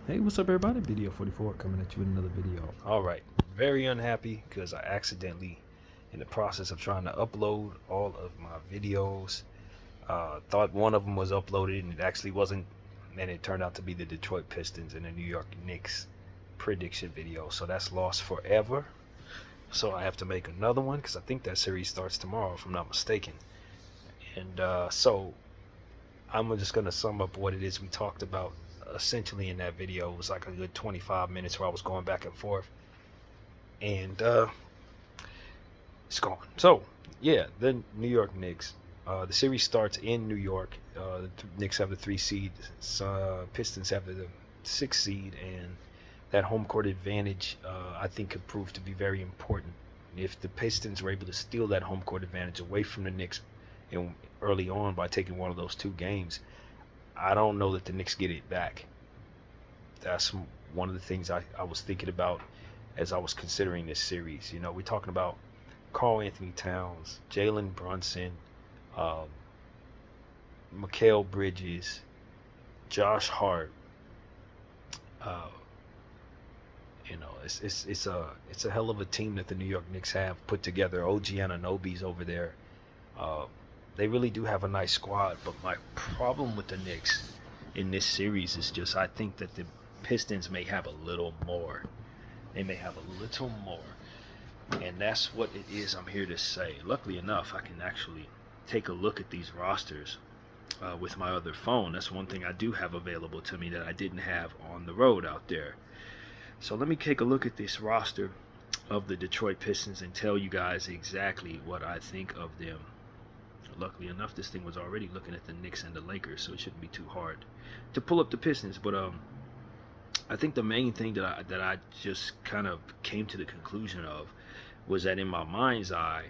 Hey, what's up, everybody? Video 44 coming at you with another video. All right, very unhappy because I accidentally, in the process of trying to upload all of my videos, thought one of them was uploaded and it actually wasn't. And it turned out to be the Detroit Pistons and the New York Knicks prediction video. So that's lost forever. So I have to make another one because I think that series starts tomorrow, if I'm not mistaken. And so I'm just going to sum up what it is we talked about essentially in that video. It was like a good 25 minutes where I was going back and forth, and it's gone. So, yeah, the New York Knicks. The series starts in New York. The Knicks have the 3 seed, Pistons have the 6 seed, and that home court advantage, I think, could prove to be very important. If the Pistons were able to steal that home court advantage away from the Knicks early on by taking one of those 2 games, I don't know that the Knicks get it back. That's one of the things I was thinking about as I was considering this series. You know, we're talking about Karl Anthony Towns, Jalen Brunson, um, Mikal Bridges, Josh Hart. Uh, it's a hell of a team that the New York Knicks have put together. OG Anunoby's over there. Uh, they really do have a nice squad, but my problem with the Knicks in this series is just I think that the Pistons may have a little more. They may have a little more, and that's what it is I'm here to say. Luckily enough, I can actually take a look at these rosters with my other phone. That's one thing I do have available to me that I didn't have on the road out there. So let me take a look at this roster of the Detroit Pistons and tell you guys exactly what I think of them. Luckily enough, this thing was already looking at the Knicks and the Lakers, so it shouldn't be too hard to pull up the Pistons. But I think the main thing that I just kind of came to the conclusion of was that in my mind's eye,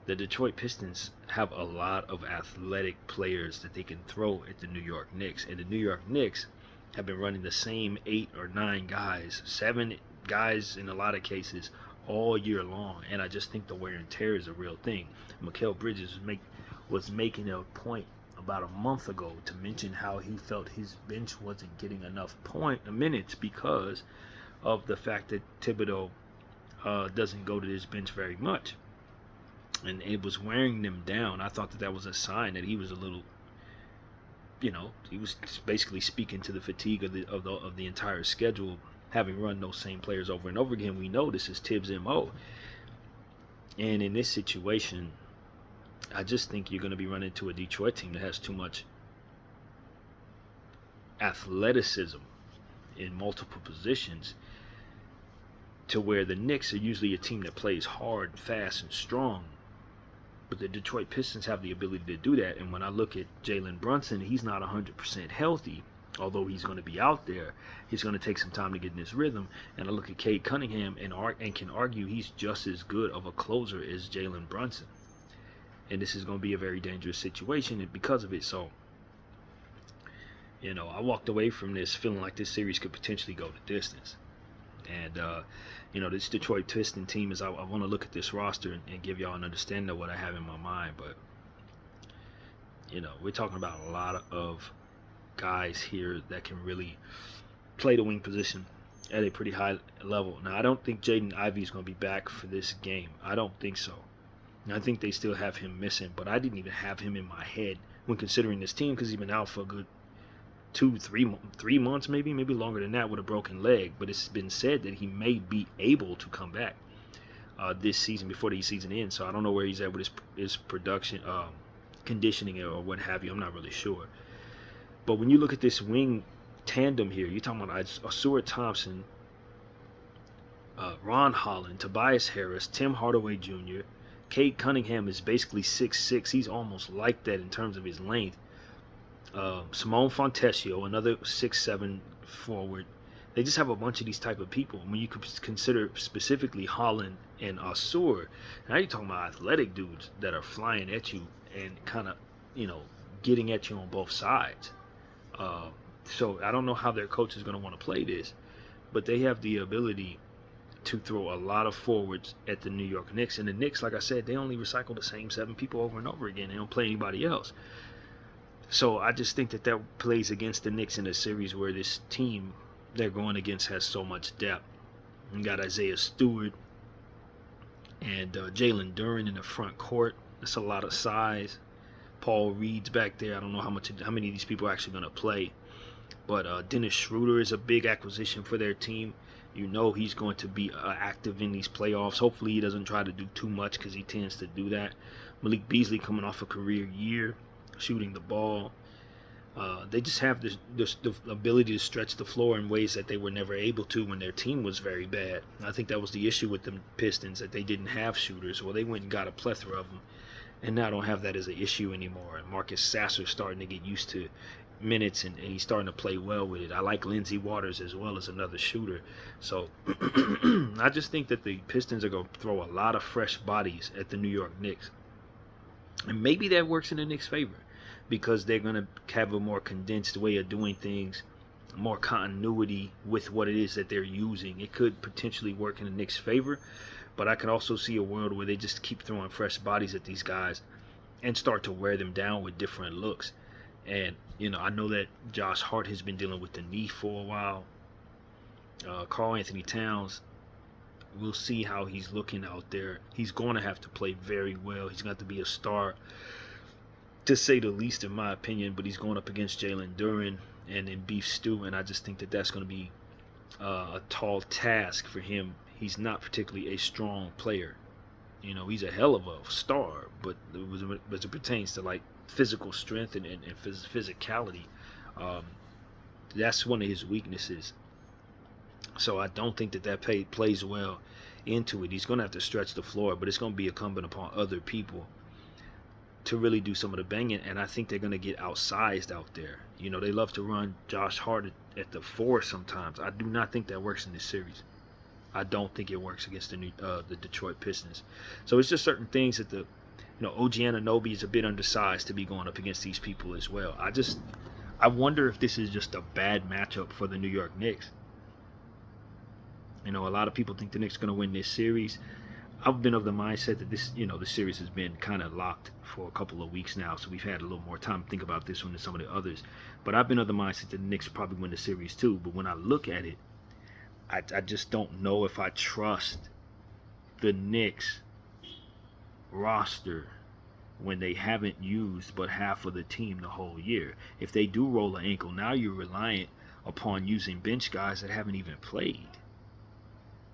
the Detroit Pistons have a lot of athletic players that they can throw at the New York Knicks, and the New York Knicks have been running the same 8 or 9 guys, 7 guys in a lot of cases, all year long. And I just think the wear and tear is a real thing. Mikal Bridges was making a point about a month ago to mention how he felt his bench wasn't getting enough minutes because of the fact that Thibodeau doesn't go to his bench very much, and it was wearing them down. I thought that was a sign that he was a little, he was basically speaking to the fatigue of the entire schedule, having run those same players over and over again. We know this is Tibbs' MO, and in this situation, I just think you're going to be running into a Detroit team that has too much athleticism in multiple positions, to where the Knicks are usually a team that plays hard, fast, and strong. But the Detroit Pistons have the ability to do that. And when I look at Jalen Brunson, he's not 100% healthy. Although he's going to be out there, he's going to take some time to get in his rhythm. And I look at Cade Cunningham and can argue he's just as good of a closer as Jalen Brunson. And this is going to be a very dangerous situation because of it. So, I walked away from this feeling like this series could potentially go the distance. And this Detroit Piston team is, I want to look at this roster and give y'all an understanding of what I have in my mind. But we're talking about a lot of guys here that can really play the wing position at a pretty high level. Now, I don't think Jaden Ivey is going to be back for this game. I don't think so. And I think they still have him missing, but I didn't even have him in my head when considering this team because he's been out for a good 3 months, maybe longer than that, with a broken leg. But it's been said that he may be able to come back this season before the season ends. So I don't know where he's at with his production, conditioning, or what have you. I'm not really sure. But when you look at this wing tandem here, you're talking about Ausar Thompson, Ron Holland, Tobias Harris, Tim Hardaway Jr. Cade Cunningham is basically 6'6". He's almost like that in terms of his length. Simone Fontecchio, another 6'7" forward. They just have a bunch of these type of people. When you consider specifically Holland and Ausar, now you're talking about athletic dudes that are flying at you and kind of, getting at you on both sides. So I don't know how their coach is going to want to play this, but they have the ability to throw a lot of forwards at the New York Knicks. And the Knicks, like I said, they only recycle the same 7 people over and over again. They don't play anybody else. So I just think that plays against the Knicks in a series where this team they're going against has so much depth. You got Isaiah Stewart and Jalen Duren in the front court. That's a lot of size. Paul Reed's back there. I don't know how many of these people are actually going to play. But Dennis Schroeder is a big acquisition for their team. You know he's going to be active in these playoffs. Hopefully he doesn't try to do too much because he tends to do that. Malik Beasley coming off a career year, shooting the ball. They just have the ability to stretch the floor in ways that they were never able to when their team was very bad. I think that was the issue with the Pistons, that they didn't have shooters. Well, they went and got a plethora of them, and now don't have that as an issue anymore. And Marcus Sasser's starting to get used to minutes, and he's starting to play well with it. I like Lindsey Waters as well as another shooter. So I just think that the Pistons are going to throw a lot of fresh bodies at the New York Knicks. And maybe that works in the Knicks' favor, because they're going to have a more condensed way of doing things, more continuity with what it is that they're using. It could potentially work in the Knicks' favor, but I could also see a world where they just keep throwing fresh bodies at these guys and start to wear them down with different looks. And, I know that Josh Hart has been dealing with the knee for a while. Karl Anthony Towns, we'll see how he's looking out there. He's going to have to play very well. He's got to be a star, to say the least, in my opinion. But he's going up against Jalen Duren and then Beef Stew, and I just think that that's going to be a tall task for him. He's not particularly a strong player. He's a hell of a star, but as it pertains to like physical strength and physicality, that's one of his weaknesses. So I don't think that plays well into it. He's going to have to stretch the floor, but it's going to be incumbent upon other people to really do some of the banging, and I think they're going to get outsized out there. They love to run Josh Hart at the 4 sometimes. I do not think that works in this series. I don't think it works against the Detroit Pistons. So it's just certain things that OG Anunoby is a bit undersized to be going up against these people as well. I wonder if this is just a bad matchup for the New York Knicks. A lot of people think the Knicks are going to win this series. I've been of the mindset that the series has been kind of locked for a couple of weeks now, so we've had a little more time to think about this one than some of the others. But I've been of the mindset that the Knicks probably win the series too. But when I look at it, I just don't know if I trust the Knicks roster when they haven't used but half of the team the whole year. If they do roll an ankle, now you're reliant upon using bench guys that haven't even played.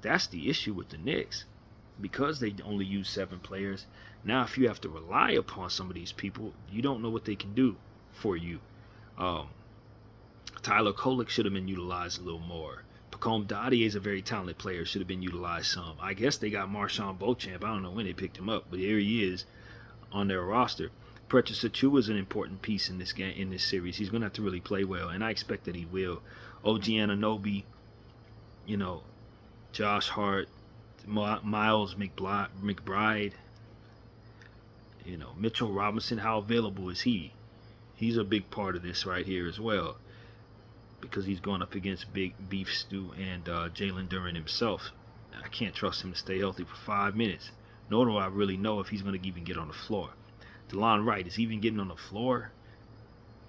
That's the issue with the Knicks. Because they only use 7 players, now if you have to rely upon some of these people, you don't know what they can do for you. Tyler Kolek should have been utilized a little more. Pacome Dottie is a very talented player, should have been utilized some. I guess they got Marshawn Beauchamp. I don't know when they picked him up, but here he is on their roster. Precious Achiuwa is an important piece in this game, in this series. He's going to have to really play well, and I expect that he will. OG Anunoby, Josh Hart, Miles McBride, Mitchell Robinson. How available is he? He's a big part of this right here as well, because he's going up against Big Beef Stew and Jalen Duren himself. I can't trust him to stay healthy for 5 minutes, nor do I really know if he's going to even get on the floor. DeLon Wright, is he even getting on the floor?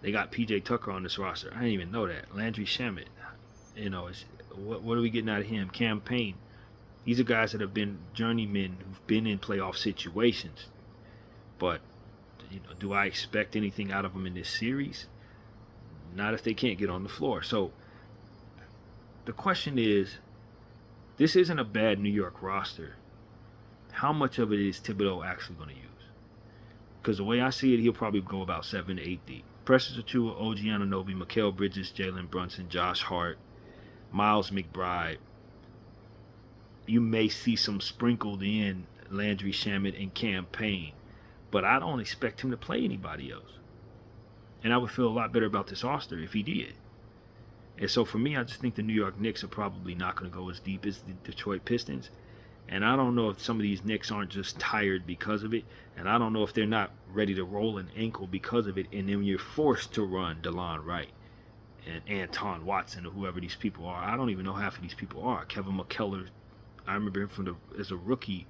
They got PJ Tucker on this roster. I didn't even know that. Landry Shamet, what are we getting out of him? Cam Payne. These are guys that have been journeymen who've been in playoff situations. But, do I expect anything out of them in this series? Not if they can't get on the floor. So, the question is, this isn't a bad New York roster. How much of it is Thibodeau actually going to use? Because the way I see it, he'll probably go about 7 to 8 deep. Precious Achiuwa, OG Anunoby, Mikal Bridges, Jalen Brunson, Josh Hart, Miles McBride. You may see some sprinkled in Landry Shamet and Cam Payne, but I don't expect him to play anybody else. And I would feel a lot better about this roster if he did. And so for me, I just think the New York Knicks are probably not going to go as deep as the Detroit Pistons. And I don't know if some of these Knicks aren't just tired because of it. And I don't know if they're not ready to roll an ankle because of it. And then you're forced to run DeLon Wright and Anton Watson or whoever these people are. I don't even know half of these people are. Kevin McKellar, I remember him as a rookie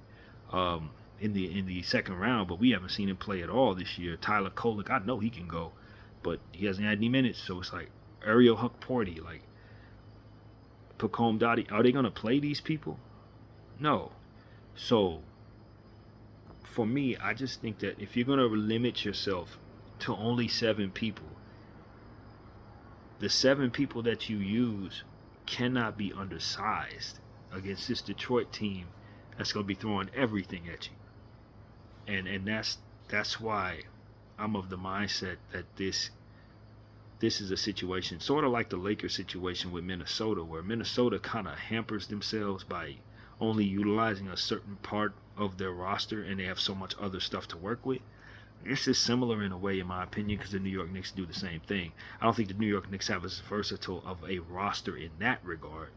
in the second round, but we haven't seen him play at all this year. Tyler Kolek, I know he can go, but he hasn't had any minutes. So it's like Ariel Huck-Porty. Like, Pacome Dottie, are they going to play these people? No. So for me, I just think that if you're going to limit yourself to only 7 people, the 7 people that you use cannot be undersized against this Detroit team that's going to be throwing everything at you. And that's why I'm of the mindset that this is a situation sort of like the Lakers situation with Minnesota, where Minnesota kind of hampers themselves by only utilizing a certain part of their roster, and they have so much other stuff to work with. This is similar in a way, in my opinion, because the New York Knicks do the same thing. I don't think the New York Knicks have as versatile of a roster in that regard,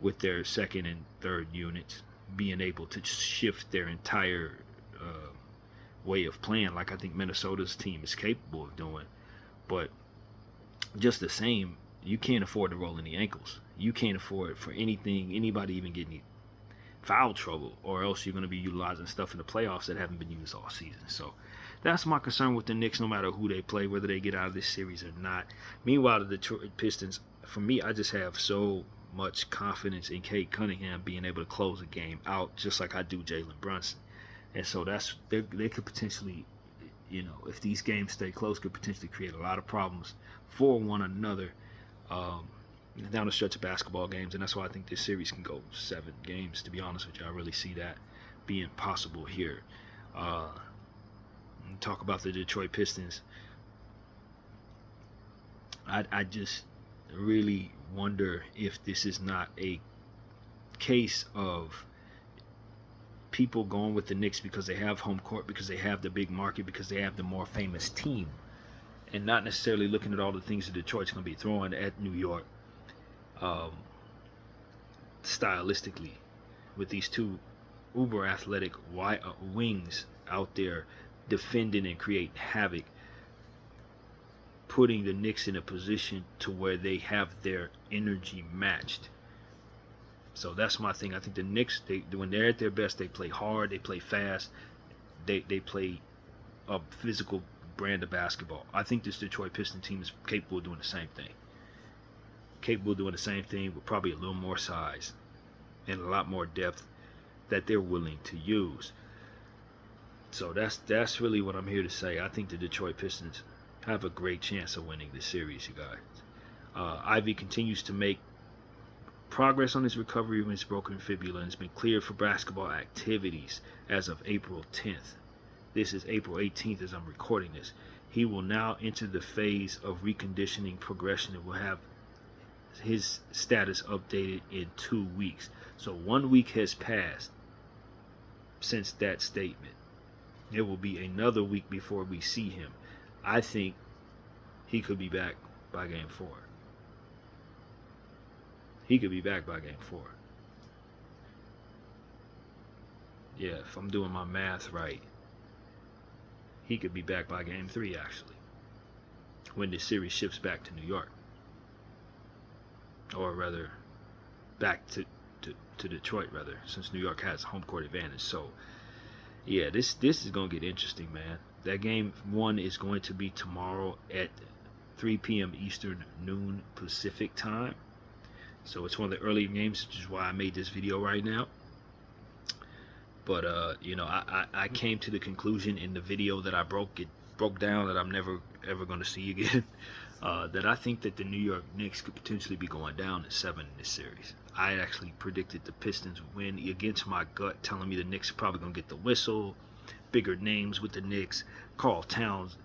with their second and third units being able to shift their entire way of playing, like I think Minnesota's team is capable of doing. But just the same, you can't afford to roll any ankles. You can't afford for anybody even getting foul trouble, or else you're going to be utilizing stuff in the playoffs that haven't been used all season. So that's my concern with the Knicks, no matter who they play, whether they get out of this series or not. Meanwhile, the Detroit Pistons, for me, I just have so much confidence in Cade Cunningham being able to close a game out, just like I do Jalen Brunson. And so they could potentially, if these games stay close, could potentially create a lot of problems for one another down the stretch of basketball games. And that's why I think this series can go 7 games, to be honest with you. I really see that being possible here. Talk about the Detroit Pistons. I just really wonder if this is not a case of people going with the Knicks because they have home court, because they have the big market, because they have the more famous team, and not necessarily looking at all the things that Detroit's going to be throwing at New York stylistically, with these 2 uber athletic wings out there defending and creating havoc, putting the Knicks in a position to where they have their energy matched. So that's my thing. I think the Knicks, when they're at their best, they play hard, they play fast, they play a physical brand of basketball. I think this Detroit Pistons team is capable of doing the same thing. Capable of doing the same thing with probably a little more size and a lot more depth that they're willing to use. So that's really what I'm here to say. I think the Detroit Pistons have a great chance of winning this series, you guys. Ivy continues to make progress on his recovery from his broken fibula and has been cleared for basketball activities as of April 10th. This is April 18th as I'm recording this. He will now enter the phase of reconditioning progression and will have his status updated in 2 weeks. So 1 week has passed since that statement. It will be another week before we see him. I think he could be back by game 4. He could be back by game 4. Yeah, if I'm doing my math right, he could be back by game 3, actually, when the series shifts back to New York. Or rather, back to Detroit, rather, since New York has home court advantage. So, yeah, this is going to get interesting, man. That game 1 is going to be tomorrow at 3 p.m. Eastern, noon Pacific time. So it's one of the earlier games, which is why I made this video right now. But I came to the conclusion in the video that I broke down that I'm never ever going to see again. That I think that the New York Knicks could potentially be going down to 7 in this series. I actually predicted the Pistons win against my gut, telling me the Knicks are probably going to get the whistle. Bigger names with the Knicks. Karl Towns.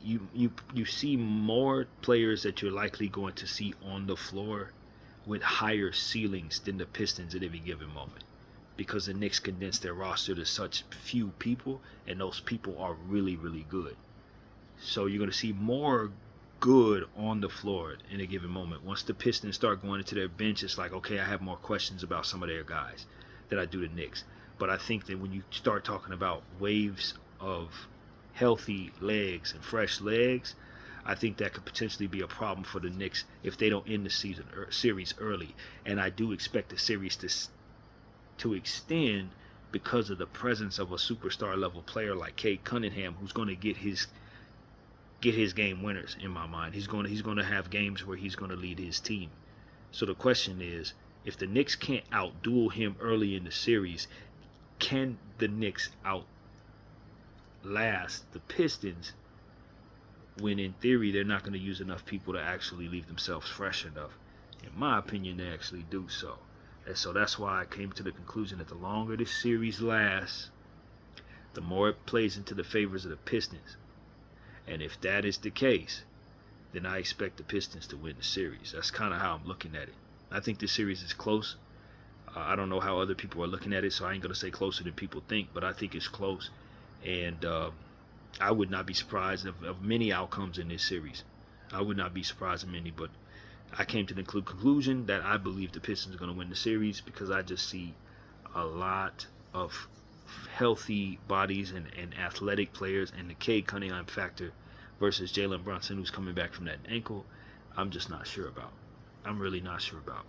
You see more players that you're likely going to see on the floor with higher ceilings than the Pistons at every given moment, because the Knicks condense their roster to such few people, and those people are really, really good. So you're going to see more good on the floor in a given moment. Once the Pistons start going into their bench, it's like, okay, I have more questions about some of their guys than I do the Knicks. But I think that when you start talking about waves of healthy legs and fresh legs, I think that could potentially be a problem for the Knicks if they don't end the series early. And I do expect the series to extend because of the presence of a superstar level player like Cade Cunningham, who's going to get his game winners in my mind. He's going to have games where he's going to lead his team. So the question is, if the Knicks can't outduel him early in the series, can the Knicks outlast the Pistons when in theory they're not going to use enough people to actually leave themselves fresh enough? In my opinion, they actually do so. And so that's why I came to the conclusion that the longer this series lasts, the more it plays into the favors of the Pistons. And if that is the case, then I expect the Pistons to win the series. That's kind of how I'm looking at it. I think this series is close. I don't know how other people are looking at it, so I ain't going to say closer than people think, but I think it's close. And I would not be surprised of many outcomes in this series. I would not be surprised of many, but I came to the conclusion that I believe the Pistons are going to win the series because I just see a lot of healthy bodies and athletic players, and the Cade Cunningham factor versus Jalen Brunson, who's coming back from that ankle, I'm just not sure about. I'm really not sure about.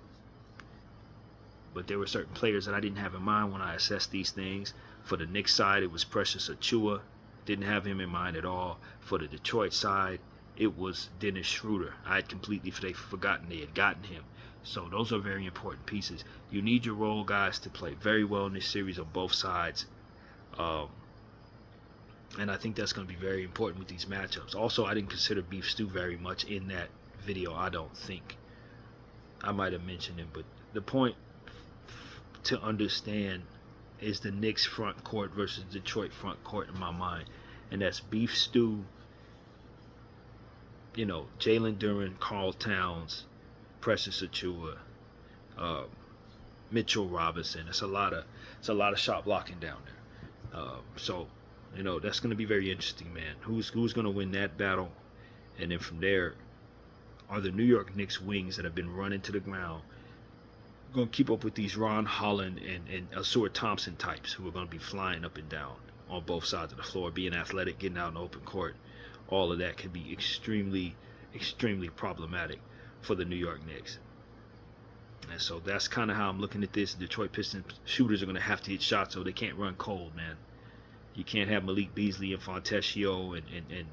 But there were certain players that I didn't have in mind when I assessed these things. For the Knicks side, it was Precious Achiuwa. Didn't have him in mind at all. For the Detroit side, it was Dennis Schroeder. I had completely forgotten they had gotten him. So those are very important pieces. You need your role guys to play very well in this series on both sides. And I think that's going to be very important with these matchups. Also, I didn't consider Beef Stew very much in that video, I don't think. I might have mentioned him, but the point to understand is the Knicks front court versus Detroit front court in my mind. And that's Beef Stew, Jalen Duren, Karl Towns, Precious Achiuwa, Mitchell Robinson. It's a lot of shot blocking down there. So that's going to be very interesting, man. Who's going to win that battle? And then from there, are the New York Knicks wings that have been running to the ground going to keep up with these Ron Holland and Asur Thompson types who are going to be flying up and down on both sides of the floor, being athletic, getting out in the open court? All of that can be extremely, extremely problematic for the New York Knicks. And so that's kind of how I'm looking at this. Detroit Pistons shooters are going to have to hit shots, so they can't run cold, man. You can't have Malik Beasley and Fontecchio and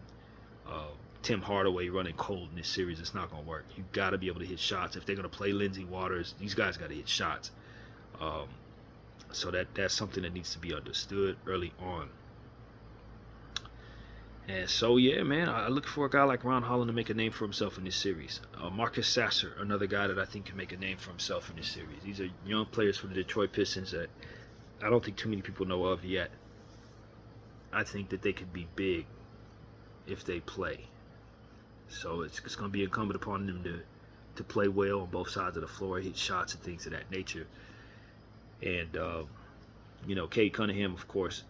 Tim Hardaway running cold in this series. It's not going to work. You got to be able to hit shots. If they're going to play Lindsey Waters, these guys got to hit shots. So that's something that needs to be understood early on. And so, yeah, man, I look for a guy like Ron Holland to make a name for himself in this series. Marcus Sasser, another guy that I think can make a name for himself in this series. These are young players for the Detroit Pistons that I don't think too many people know of yet. I think that they could be big if they play. So it's going to be incumbent upon them to play well on both sides of the floor, hit shots and things of that nature. And, Cade Cunningham, of course.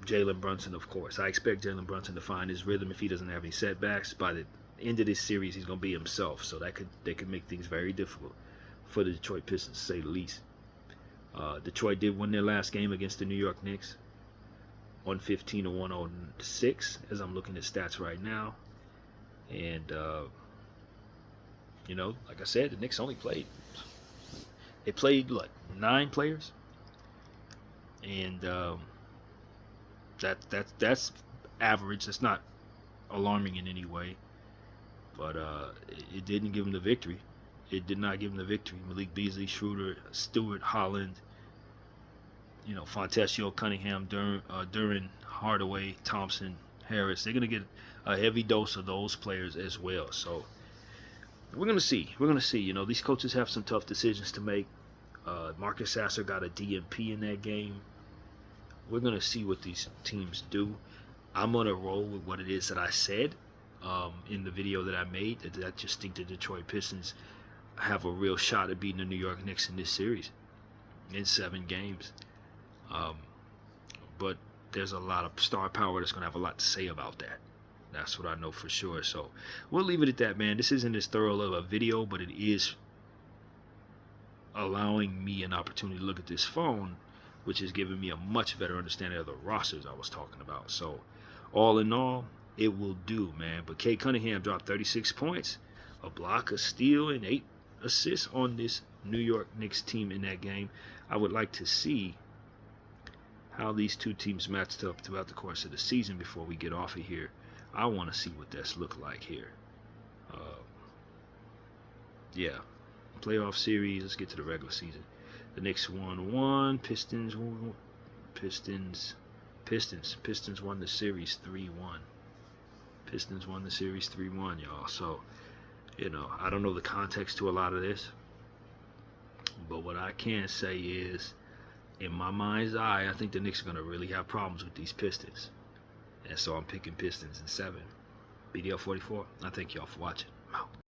Jalen Brunson, of course. I expect Jalen Brunson to find his rhythm if he doesn't have any setbacks. By the end of this series, he's going to be himself. So they could make things very difficult for the Detroit Pistons, to say the least. Detroit did win their last game against the New York Knicks, 115 to 106, as I'm looking at stats right now. And, like I said, the Knicks only played. They played, 9 players? And that's average. That's not alarming in any way. But it didn't give them the victory. It did not give them the victory. Malik Beasley, Schroeder, Stewart, Holland, Fontecchio, Cunningham, Duren, Hardaway, Thompson, Harris. They're going to get a heavy dose of those players as well. So we're going to see. These coaches have some tough decisions to make. Marcus Sasser got a DNP in that game. We're going to see what these teams do. I'm going to roll with what it is that I said in the video that I made. That I just think the Detroit Pistons have a real shot at beating the New York Knicks in this series in 7 games. But there's a lot of star power that's going to have a lot to say about that. That's what I know for sure. So we'll leave it at that, man. This isn't as thorough of a video, but it is allowing me an opportunity to look at this phone, which is giving me a much better understanding of the rosters I was talking about. So all in all, it will do, man. But Cade Cunningham dropped 36 points, a block, a steal, and 8 assists on this New York Knicks team in that game. I would like to see how these two teams matched up throughout the course of the season before we get off of here. I want to see what that's look like here. Yeah, playoff series. Let's get to the regular season. The Knicks won 1. Pistons won. Pistons won the series 3-1. Pistons won the series 3-1, y'all. So, I don't know the context to a lot of this, but what I can say is, in my mind's eye, I think the Knicks are going to really have problems with these Pistons. And so I'm picking Pistons in 7. BDL 44. I thank y'all for watching. I'm out.